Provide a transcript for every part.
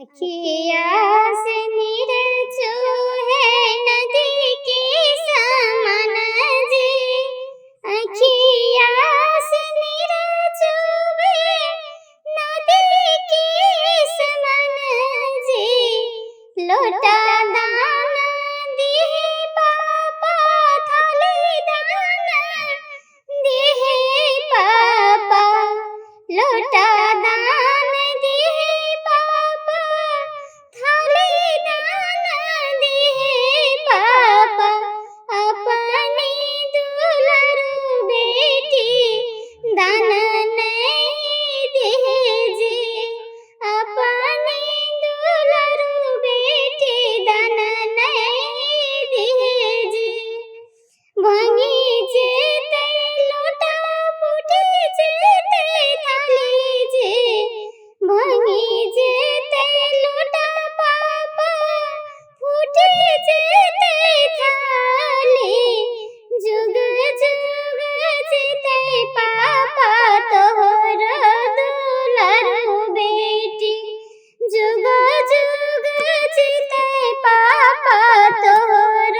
अखिया से निरचो है नदी के समान जी। अखिया से निरचो है नदी के समान जी। लोटा दाना दिहे पापा थाली दाना दिहे पापा। लोटा दाना दिहे पापा थाली दाना दिहे पापा। अपनी दुलारू बेटी दाना नहीं दिहे जी। अपनी दुलारू बेटी दाना नहीं दिहे जी। भांगी जेते लोटा फूटे जेते थाली जी। भांगी जेते लोटा पापा फूटे जेते थाली। जुग जुग जेते पापा तोहर दुलारू बेटी। जुग जुग जेते पापा तोहर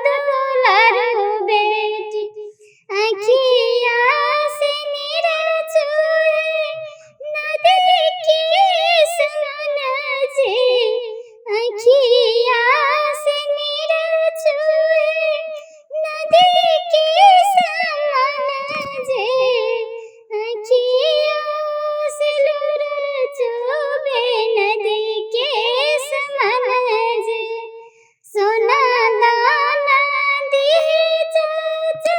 दुलारू बेटी। अखिया से निरचो है नदी के समान जी। अखिया से निरचो है नदी के समान जी। अखिया से निरचो है नदी के समान जी। सोना दाना दिहे चाचा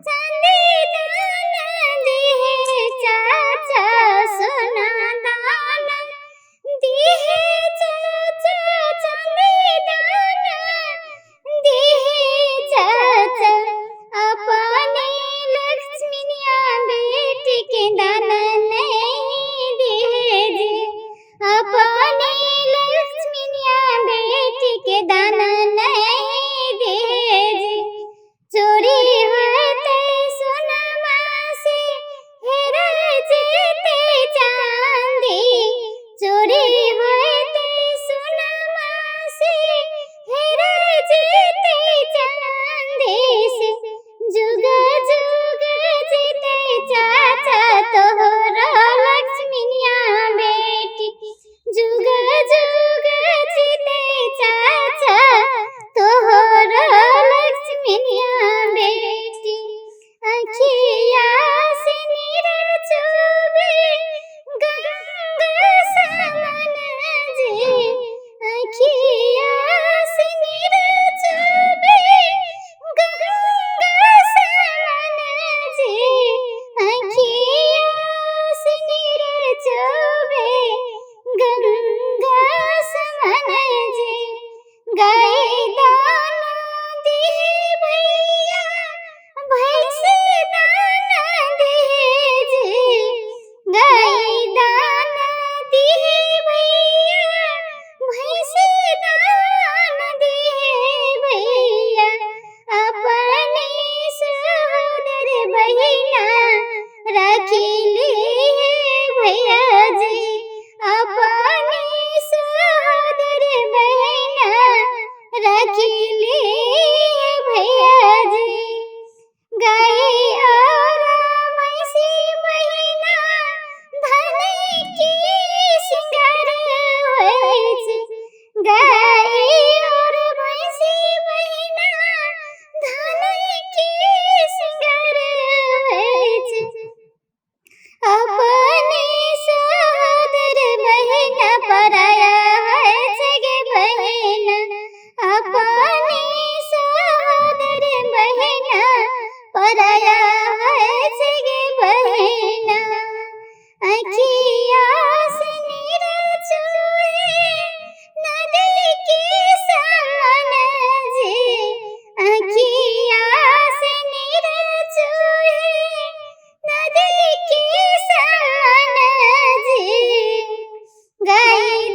चांदी दाना दिहे चाचा। सोना दाना दिहे चाचा चांदी दाना दिहे चाचा। अपने लक्ष्मीनिया बेटी के दाना नहीं दिहे जी। अपने लक्ष्मीनिया बेटी के दाना नहीं दिहे जी। चोरी होते सोनमा से हेरा जेते चांदी। चोरी होते सोनमा से हेरा जेते चांदी से। जुग जुग जेते चाचा तोहरा लक्ष्मीनिया बेटी। जुग जुग जेते चाचा तोहरा लक्ष्मीनिया बेटी। अखिया से निरचो है गंगा समान जी। अखिया से निरचो है गंगा समान जी। अखिया से निरचो है गंगा समान जी। गाय दाना दिहे भैया भैंसे दाना दिहे जी। गाय दाना दिहे भैया भैंसे दाना दिहे भैया। अपने सहोदर बहिना राखिली भैया जी। अपने सहोदर बहिना राखिली भैया जी। गाय और भैंसी बहिना धन की सिंगार होय छै। गाय और भैंसी बहिना धन की सिंगार होय छै। अपने सहोदर बहिना पराया है सगे बहिना। अपने सहोदर बहिना पराया है सगे बहिना। अखिया से निरचो है नदी के समान जी। अखिया से निरचो है नदी के समान जी। गाय